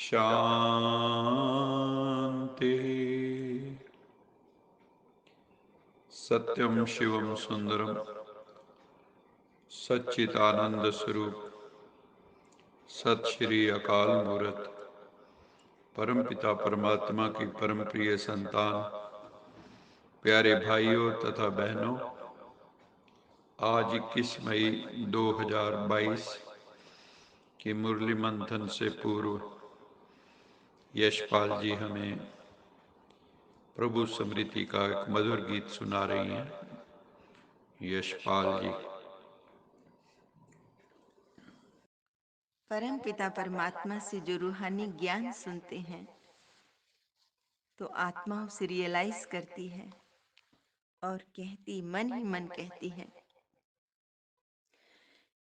शांति। सत्यम शिवम सुंदरम सच्चिदानंद स्वरूप सत श्री अकाल मूर्त परमपिता परमात्मा की परम प्रिय संतान, प्यारे भाइयों तथा बहनों, आज 21 मई 2022 की मुरली मंथन से पूर्व यशपाल जी हमें प्रभु स्मृति का एक मधुर गीत सुना रही हैं। यशपाल जी। परम पिता परमात्मा से जो रूहानी ज्ञान सुनते हैं तो आत्मा उसे रियलाइज करती है और कहती, मन ही मन कहती है,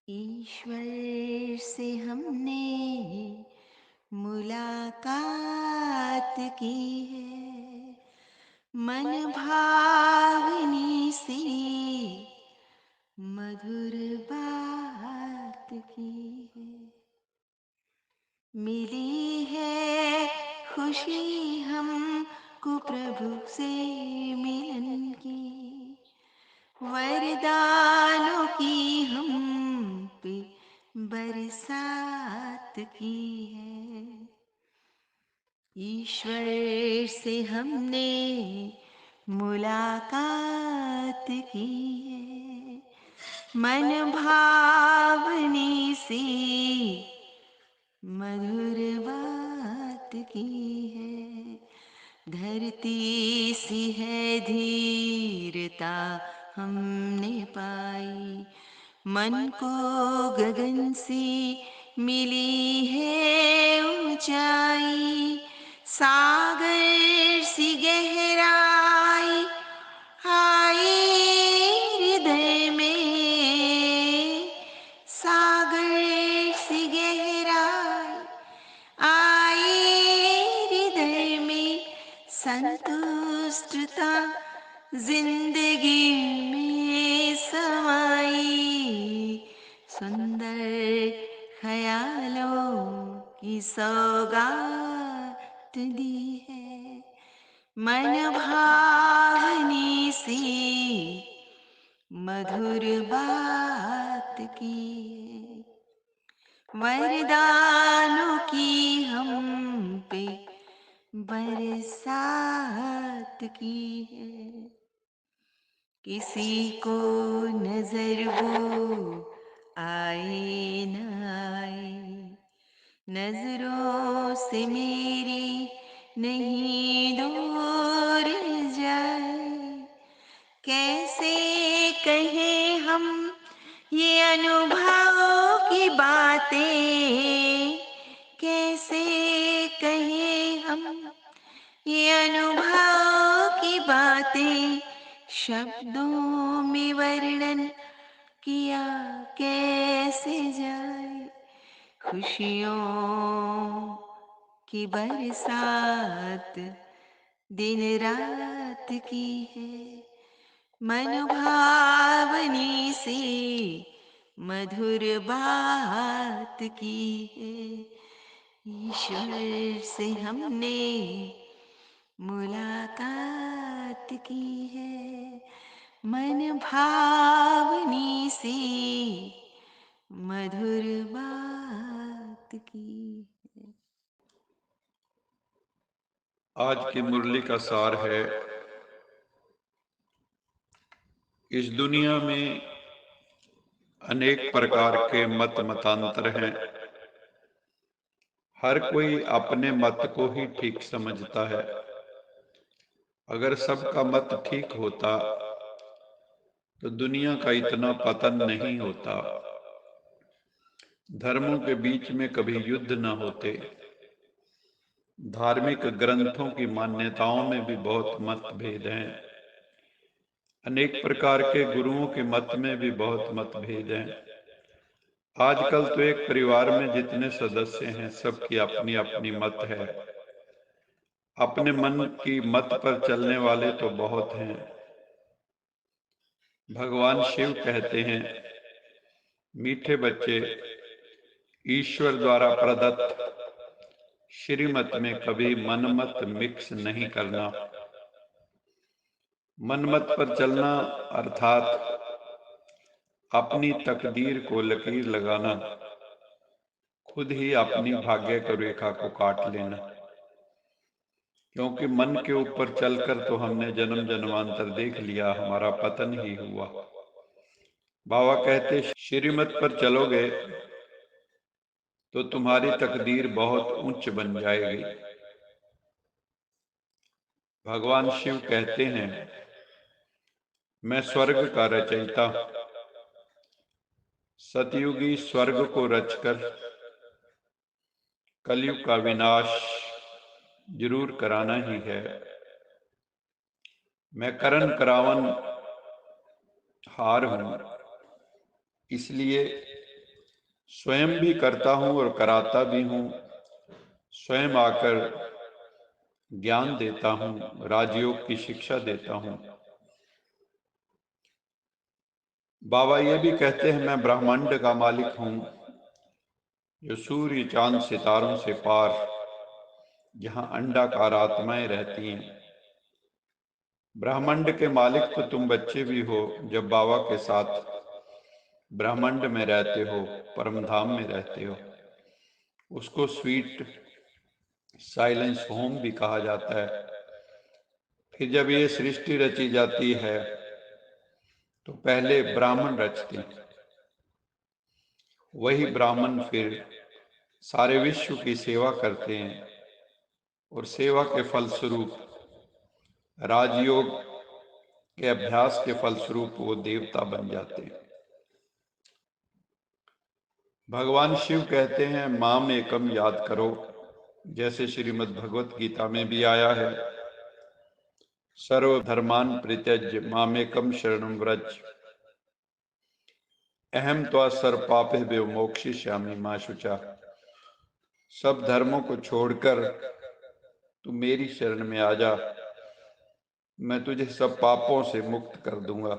ईश्वर से हमने मुलाकात की है, मन भावनी सी मधुर बात की है। मिली है खुशी हमको प्रभु से मिलन की, वरदानों की हम पे बरसात की है। ईश्वर से हमने मुलाकात की है, मन भावनी सी मधुर बात की है। धरती सी है धीरता हमने पाई, मन को गगन सी मिली है ऊंचाई, सागर सी गहराई आई हृदय में, सागर सी गहराई आई हृदय में, संतुष्टता जिंदगी में समाई, सुंदर ख्यालों की सौगात दी है, मन भावनी सी मधुर बात की है। वरदानों की हम पे बरसात की है। किसी को नजर वो आए न आए, नजरों से मेरी नहीं दूर जाए, कैसे कहें हम ये अनुभव की बातें, कैसे कहें हम ये अनुभव की बातें, शब्दों में वर्णन किया कैसे जाए। खुशियों की बरसात दिन रात की है, मन भावनी से मधुर बात की है। ईश्वर से हमने मुलाकात की है, मन भावनी से मधुर बात की है। आज की मुरली का सार है, इस दुनिया में अनेक प्रकार के मत मतांतर हैं। हर कोई अपने मत को ही ठीक समझता है। अगर सबका मत ठीक होता तो दुनिया का इतना पतन नहीं होता, धर्मों के बीच में कभी युद्ध न होते, धार्मिक ग्रंथों की मान्यताओं में भी बहुत मतभेद हैं, अनेक प्रकार के गुरुओं के मत में भी बहुत मतभेद हैं। आजकल तो एक परिवार में जितने सदस्य हैं सबकी अपनी अपनी मत है। अपने मन की मत पर चलने वाले तो बहुत हैं। भगवान शिव कहते हैं, मीठे बच्चे, ईश्वर द्वारा प्रदत्त श्रीमत में कभी मनमत मिक्स नहीं करना। मनमत पर चलना अर्थात अपनी तकदीर को लकीर लगाना, खुद ही अपनी भाग्य की रेखा को काट लेना। क्योंकि मन के ऊपर चलकर तो हमने जन्म जन्मांतर देख लिया, हमारा पतन ही हुआ। बाबा कहते श्रीमत पर चलोगे तो तुम्हारी तकदीर बहुत उच्च बन जाएगी। भगवान शिव कहते हैं, मैं स्वर्ग का रचयिता, सतयुगी स्वर्ग को रचकर कलयुग का विनाश जरूर कराना ही है। मैं करण करावन हार हूं, इसलिए स्वयं भी करता हूं और कराता भी हूं। स्वयं आकर ज्ञान देता हूं, राजयोग की शिक्षा देता हूं। बाबा ये भी कहते हैं, मैं ब्रह्मांड का मालिक हूं, जो सूर्य चांद सितारों से पार, जहां अंडाकार आत्माएं रहती हैं। ब्रह्मांड के मालिक तो तुम बच्चे भी हो, जब बाबा के साथ ब्रह्मांड में रहते हो, परम धाम में रहते हो। उसको स्वीट साइलेंस होम भी कहा जाता है। फिर जब ये सृष्टि रची जाती है तो पहले ब्राह्मण रचते हैं, वही ब्राह्मण फिर सारे विश्व की सेवा करते हैं और सेवा के फलस्वरूप, राजयोग के अभ्यास के फलस्वरूप वो देवता बन जाते हैं। भगवान शिव कहते हैं, माम एकम याद करो, जैसे श्रीमद् भगवत गीता में भी आया है, सर्वधर्मान परित्यज्य मामेकम शरणं व्रज, अहम त्वा सर्व पापेभ्यो मोक्षयिष्यामि मा शुचा। सब धर्मों को छोड़कर तू मेरी शरण में आ जा, मैं तुझे सब पापों से मुक्त कर दूंगा,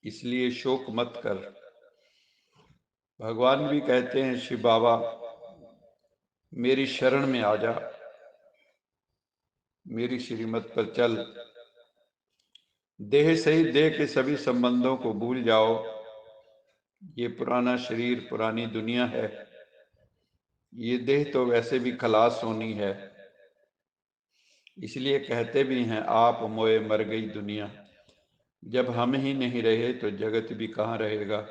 इसलिए शोक मत कर। भगवान भी कहते हैं, शिव बाबा मेरी शरण में आ जा, मेरी श्रीमत पर चल। देह सहित देह के सभी संबंधों को भूल जाओ। ये पुराना शरीर, पुरानी दुनिया है, ये देह तो वैसे भी खलास होनी है। इसलिए कहते भी हैं, आप मोए मर गई दुनिया। जब हम ही नहीं रहे तो जगत भी कहाँ रहेगा।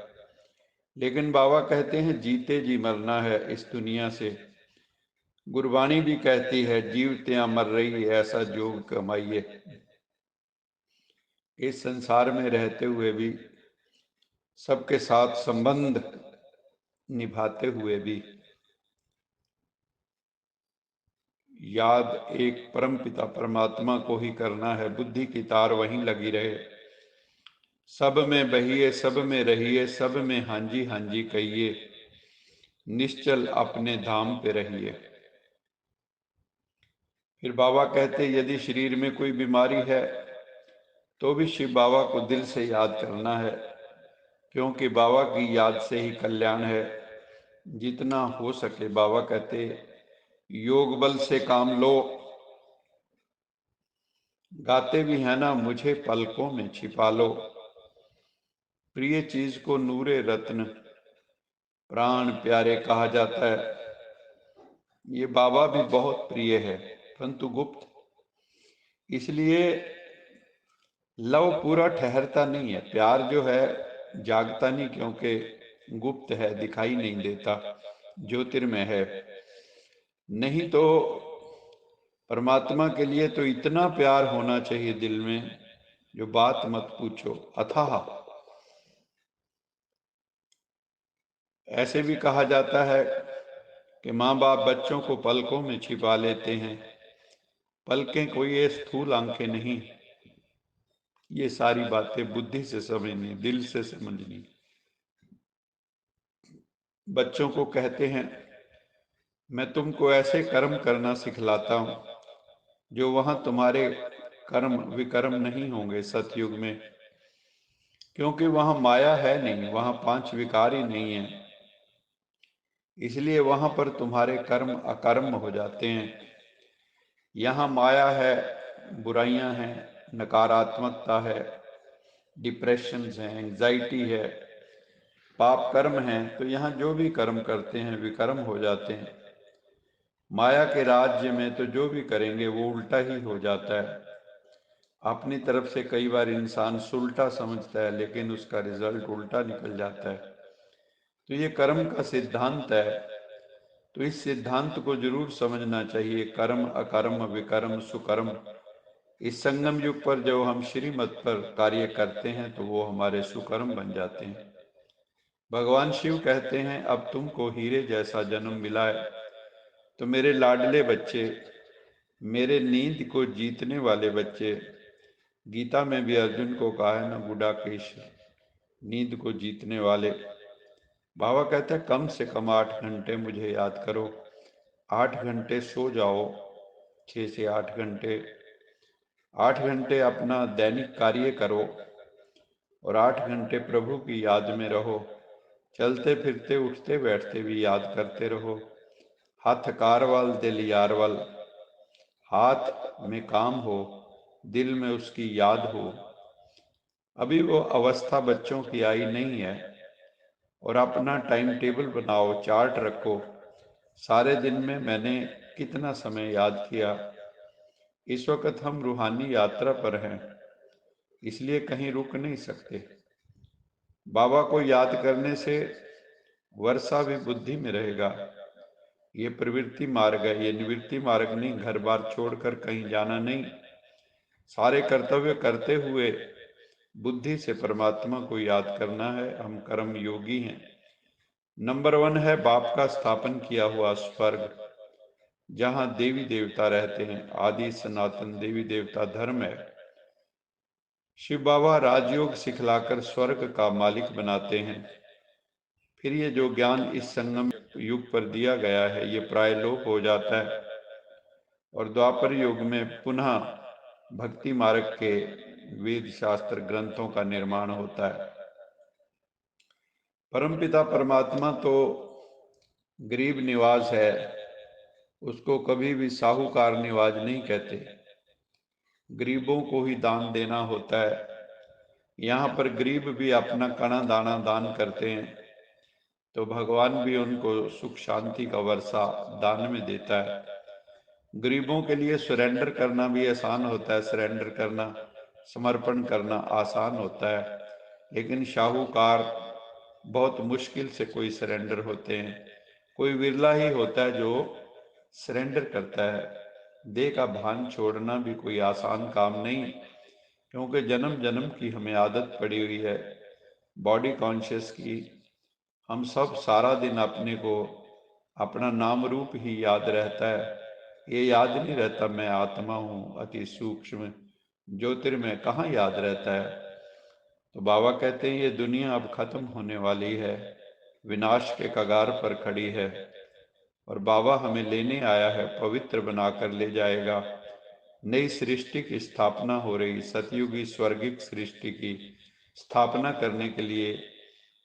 लेकिन बाबा कहते हैं, जीते जी मरना है इस दुनिया से। गुरबाणी भी कहती है, जीवत्यां मर रही ऐसा जोग कमाइए। इस संसार में रहते हुए भी, सबके साथ संबंध निभाते हुए भी, याद एक परम पिता परमात्मा को ही करना है। बुद्धि की तार वहीं लगी रहे। सब में बहिए, सब में रहिए, सब में हांजी हांजी कहिए, निश्चल अपने धाम पे रहिए। फिर बाबा कहते, यदि शरीर में कोई बीमारी है तो भी शिव बाबा को दिल से याद करना है, क्योंकि बाबा की याद से ही कल्याण है। जितना हो सके, बाबा कहते, योग बल से काम लो। गाते भी है ना, मुझे पलकों में छिपा लो। प्रिय चीज को नूरे रत्न प्राण प्यारे कहा जाता है। ये बाबा भी बहुत प्रिय है, परंतु गुप्त, इसलिए लव पूरा ठहरता नहीं है। प्यार जो है जागता नहीं, क्योंकि गुप्त है, दिखाई नहीं देता, ज्योतिर्मय है। नहीं तो परमात्मा के लिए तो इतना प्यार होना चाहिए दिल में, जो बात मत पूछो, अथाह। ऐसे भी कहा जाता है कि माँ बाप बच्चों को पलकों में छिपा लेते हैं। पलकें कोई ये स्थूल आंखें नहीं, ये सारी बातें बुद्धि से समझनी, दिल से समझनी। बच्चों को कहते हैं, मैं तुमको ऐसे कर्म करना सिखलाता हूं जो वहां तुम्हारे कर्म विकर्म नहीं होंगे सतयुग में, क्योंकि वहां माया है नहीं, वहां पांच विकार ही नहीं है। इसलिए वहां पर तुम्हारे कर्म अकर्म हो जाते हैं। यहाँ माया है, बुराइयां हैं, नकारात्मकता है, डिप्रेशन है, एंजाइटी है, पाप कर्म हैं। तो यहाँ जो भी कर्म करते हैं विकर्म हो जाते हैं। माया के राज्य में तो जो भी करेंगे वो उल्टा ही हो जाता है। अपनी तरफ से कई बार इंसान सुलटा समझता है, लेकिन उसका रिजल्ट उल्टा निकल जाता है। तो ये कर्म का सिद्धांत है। तो इस सिद्धांत को जरूर समझना चाहिए। कर्म अकर्म विकर्म सुकर्म, इस संगम युग पर जब हम श्रीमत पर कार्य करते हैं तो वो हमारे सुकर्म बन जाते हैं। भगवान शिव कहते हैं, अब तुमको हीरे जैसा जन्म मिला है। तो मेरे लाडले बच्चे, मेरे नींद को जीतने वाले बच्चे, गीता में भी अर्जुन को कहा है ना, गुडाकेश, नींद को जीतने वाले। बाबा कहते हैं कम से कम 8 घंटे मुझे याद करो। 8 घंटे सो जाओ, 6 से 8 घंटे। 8 घंटे अपना दैनिक कार्य करो और 8 घंटे प्रभु की याद में रहो। चलते फिरते उठते बैठते भी याद करते रहो। हाथ कारवल दिल यारवल, हाथ में काम हो, दिल में उसकी याद हो। अभी वो अवस्था बच्चों की आई नहीं है। और अपना टाइम टेबल बनाओ, चार्ट रखो, सारे दिन में मैंने कितना समय याद किया। इस वक्त हम रूहानी यात्रा पर हैं, इसलिए कहीं रुक नहीं सकते। बाबा को याद करने से वर्षा भी बुद्धि में रहेगा। ये प्रवृत्ति मार्ग है, ये निवृत्ति मार्ग नहीं। घर बार छोड़कर कहीं जाना नहीं। सारे कर्तव्य करते हुए बुद्धि से परमात्मा को याद करना है। हम कर्म योगी हैं। नंबर 1 है बाप का स्थापन किया हुआ स्वर्ग, जहां देवी देवता रहते हैं। आदि सनातन देवी देवता धर्म है। शिव बाबा राजयोग सिखलाकर स्वर्ग का मालिक बनाते हैं। फिर ये जो ज्ञान इस संगम युग पर दिया गया है, ये प्राय लोप हो जाता है और द्वापर युग में पुनः भक्ति मार्ग के वेद शास्त्र ग्रंथों का निर्माण होता है। परमपिता परमात्मा तो गरीब निवाज है, उसको कभी भी साहूकार निवाज नहीं कहते। गरीबों को ही दान देना होता है। यहाँ पर गरीब भी अपना कणा दाना दान करते हैं, तो भगवान भी उनको सुख शांति का वर्षा दान में देता है। गरीबों के लिए सरेंडर करना भी आसान होता है। सरेंडर करना, समर्पण करना आसान होता है, लेकिन शाहूकार बहुत मुश्किल से कोई सरेंडर होते हैं। कोई विरला ही होता है जो सरेंडर करता है। देह का भान छोड़ना भी कोई आसान काम नहीं, क्योंकि जन्म जन्म की हमें आदत पड़ी हुई है बॉडी कॉन्शियस की। हम सब सारा दिन अपने को अपना नाम रूप ही याद रहता है। ये याद नहीं रहता मैं आत्मा हूँ, अति सूक्ष्म ज्योतिर्मय कहाँ याद रहता है। तो बाबा कहते हैं ये दुनिया अब खत्म होने वाली है, विनाश के कगार पर खड़ी है, और बाबा हमें लेने आया है, पवित्र बनाकर ले जाएगा। नई सृष्टि की स्थापना हो रही, सतयुगी स्वर्गिक सृष्टि की स्थापना करने के लिए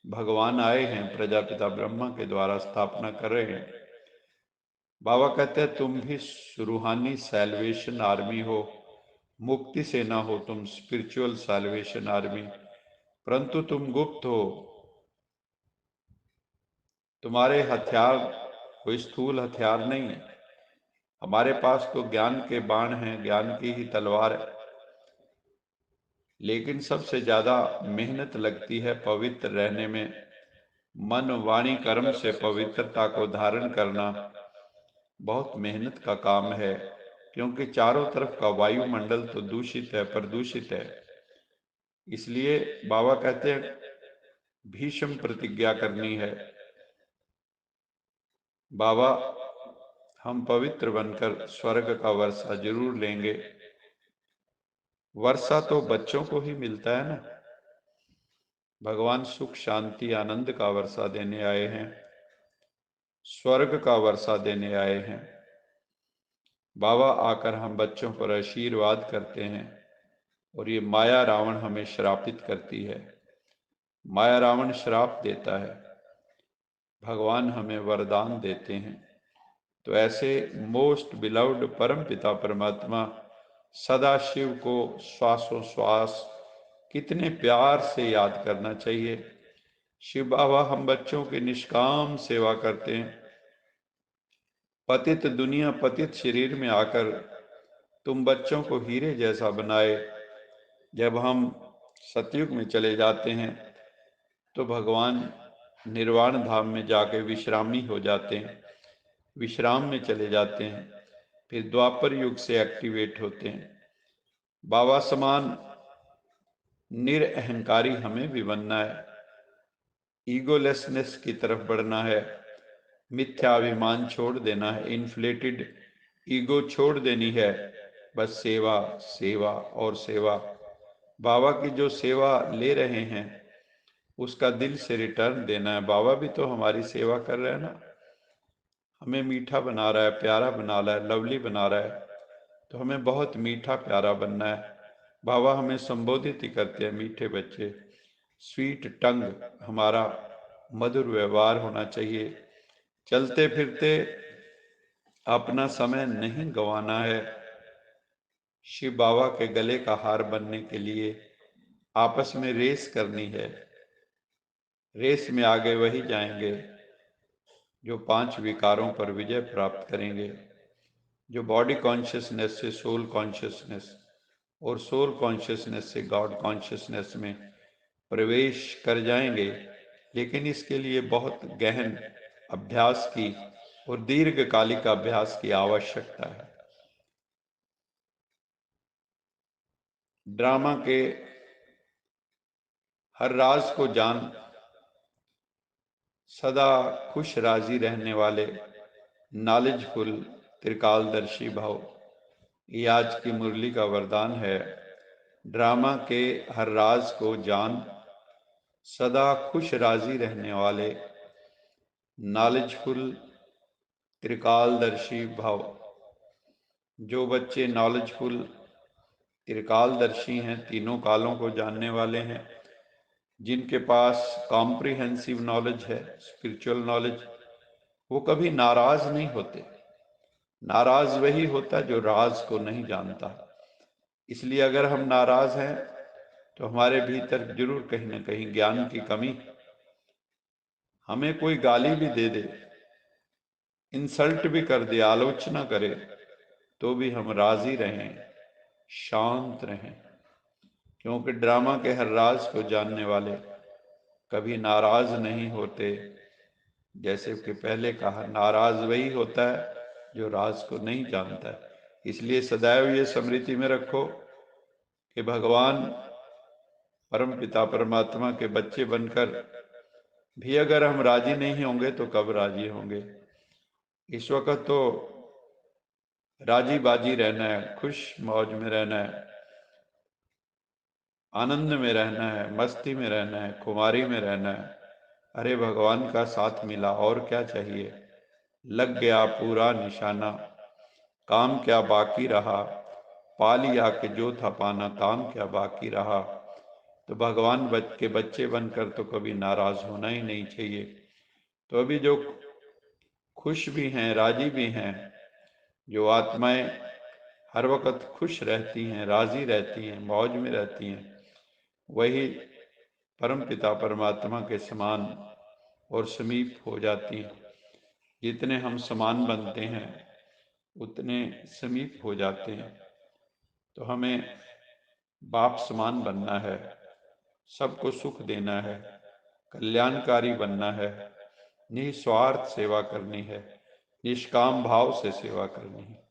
भगवान आए हैं। प्रजापिता ब्रह्मा के द्वारा स्थापना कर रहे हैं। बाबा कहते हैं तुम भी रूहानी सैल्वेशन आर्मी हो, मुक्ति सेना हो तुम, स्पिरिचुअल सैल्वेशन आर्मी, परंतु तुम गुप्त हो। तुम्हारे हथियार कोई स्थूल हथियार नहीं है। हमारे पास तो ज्ञान के बाण हैं, ज्ञान की ही तलवार है। लेकिन सबसे ज्यादा मेहनत लगती है पवित्र रहने में। मन वाणी कर्म से पवित्रता को धारण करना बहुत मेहनत का काम है, क्योंकि चारों तरफ का वायुमंडल तो दूषित है, प्रदूषित है। इसलिए बाबा कहते हैं भीषम प्रतिज्ञा करनी है। बाबा हम पवित्र बनकर स्वर्ग का वर्षा जरूर लेंगे। वर्षा तो बच्चों को ही मिलता है ना। भगवान सुख शांति आनंद का वर्षा देने आए हैं, स्वर्ग का वर्षा देने आए हैं। बाबा आकर हम बच्चों पर आशीर्वाद करते हैं, और ये माया रावण हमें श्रापित करती है। माया रावण श्राप देता है। भगवान हमें वरदान देते हैं। तो ऐसे मोस्ट बिलव्ड परम पिता परमात्मा सदा शिव को श्वासों श्वास कितने प्यार से याद करना चाहिए। शिव बाबा हम बच्चों की निष्काम सेवा करते हैं। पतित दुनिया पतित शरीर में आकर तुम बच्चों को हीरे जैसा बनाए। जब हम सतयुग में चले जाते हैं तो भगवान निर्वाण धाम में जाके विश्रामी हो जाते हैं, विश्राम में चले जाते हैं, फिर द्वापर युग से एक्टिवेट होते हैं। बाबा समान निरअहंकारी हमें भी बनना है, ईगोलेसनेस की तरफ बढ़ना है, मिथ्याभिमान छोड़ देना है, इन्फ्लेटेड ईगो छोड़ देनी है। बस सेवा सेवा और सेवा। बाबा की जो सेवा ले रहे हैं उसका दिल से रिटर्न देना है। बाबा भी तो हमारी सेवा कर रहे हैं ना, हमें मीठा बना रहा है, प्यारा बना रहा है, लवली बना रहा है, तो हमें बहुत मीठा प्यारा बनना है। बाबा हमें संबोधित ही करते हैं मीठे बच्चे। स्वीट टंग हमारा मधुर व्यवहार होना चाहिए। चलते फिरते अपना समय नहीं गंवाना है। शिव बाबा के गले का हार बनने के लिए आपस में रेस करनी है। रेस में आगे वही जाएंगे जो 5 विकारों पर विजय प्राप्त करेंगे, जो बॉडी कॉन्शियसनेस से सोल कॉन्शियसनेस और सोल कॉन्शियसनेस से गॉड कॉन्शियसनेस में प्रवेश कर जाएंगे। लेकिन इसके लिए बहुत गहन अभ्यास की और दीर्घकालिक अभ्यास की आवश्यकता है। ड्रामा के हर राज को जान सदा खुश राजी रहने वाले नॉलेजफुल त्रिकालदर्शी भाव, ये आज की मुरली का वरदान है। ड्रामा के हर राज को जान सदा खुश राजी रहने वाले नॉलेजफुल त्रिकालदर्शी भाव। जो बच्चे नॉलेजफुल त्रिकालदर्शी हैं, तीनों कालों को जानने वाले हैं, जिनके पास कॉम्प्रिहेंसिव नॉलेज है, स्पिरिचुअल नॉलेज, वो कभी नाराज नहीं होते। नाराज वही होता जो राज को नहीं जानता। इसलिए अगर हम नाराज हैं तो हमारे भीतर जरूर कहीं ना कहीं ज्ञान की कमी। हमें कोई गाली भी दे दे, इंसल्ट भी कर दे, आलोचना करे, तो भी हम राजी रहें, शांत रहें, क्योंकि ड्रामा के हर राज को जानने वाले कभी नाराज नहीं होते। जैसे कि पहले कहा, नाराज वही होता है जो राज को नहीं जानता है। इसलिए सदैव ये स्मृति में रखो कि भगवान परम पिता परमात्मा के बच्चे बनकर भी अगर हम राजी नहीं होंगे तो कब राजी होंगे। इस वक्त तो राजी बाजी रहना है, खुश मौज में रहना है, आनंद में रहना है, मस्ती में रहना है, खुमारी में रहना है। अरे भगवान का साथ मिला, और क्या चाहिए। लग गया पूरा निशाना, काम क्या बाकी रहा, पा लिया कि जो था पाना, काम क्या बाकी रहा। तो भगवान के बच्चे बनकर तो कभी नाराज होना ही नहीं चाहिए। तो अभी जो खुश भी हैं, राजी भी हैं, जो आत्माएं हर वक्त खुश रहती हैं, राजी रहती हैं, मौज में रहती हैं, वही परम पिता परमात्मा के समान और समीप हो जाती हैं। जितने हम समान बनते हैं उतने समीप हो जाते हैं। तो हमें बाप समान बनना है, सबको सुख देना है, कल्याणकारी बनना है, निस्वार्थ सेवा करनी है, निष्काम भाव से सेवा करनी है।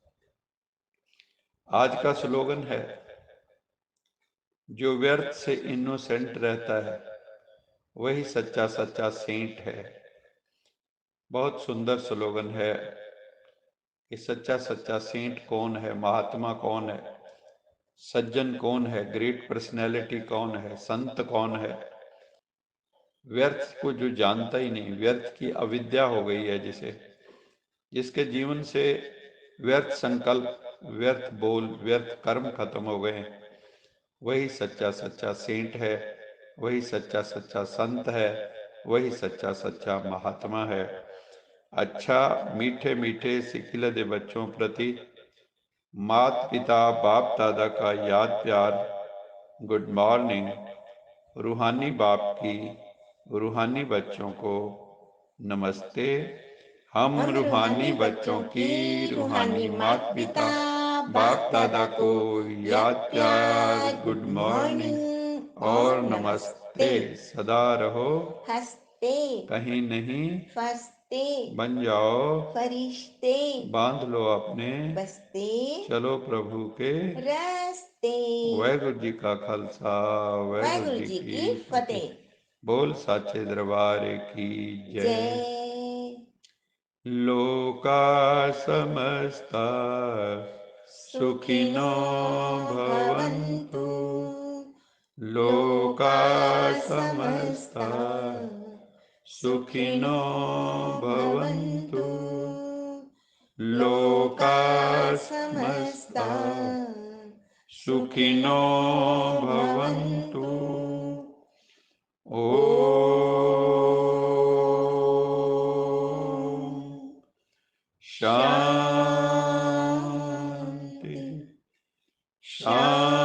आज का स्लोगन है, जो व्यर्थ से इनोसेंट रहता है वही सच्चा सच्चा सेंट है। बहुत सुंदर स्लोगन है कि सच्चा सच्चा सेंट कौन है, महात्मा कौन है, सज्जन कौन है, ग्रेट पर्सनैलिटी कौन है, संत कौन है। व्यर्थ को जो जानता ही नहीं, व्यर्थ की अविद्या हो गई है जिसके जीवन से व्यर्थ संकल्प, व्यर्थ बोल, व्यर्थ कर्म खत्म हो गए, वही सच्चा सच्चा सेंट है, वही सच्चा सच्चा संत है, वही सच्चा सच्चा महात्मा है। अच्छा, मीठे मीठे सिखिलदे बच्चों प्रति मात पिता बाप दादा का याद प्यार, गुड मॉर्निंग। रूहानी बाप की रूहानी बच्चों को नमस्ते। हम रूहानी बच्चों की रूहानी मात पिता बाप दादा को याद प्यार, गुड मॉर्निंग और नमस्ते। सदा रहो हंसते कहीं नहीं फंसते बन जाओ फरिश्ते बांध लो अपने बसते चलो प्रभु के रस्ते। वाहेगुरु जी का खालसा वाहेगुरु जी की फतेह। बोल साचे दरबार की जय। जय। लोका समस्ता सुखिनो भवन्तु। लोका समस्ता सुखिनो भवन्तु। लोका समस्ता सुखिनो भवन्तु। ओम शांति शांति।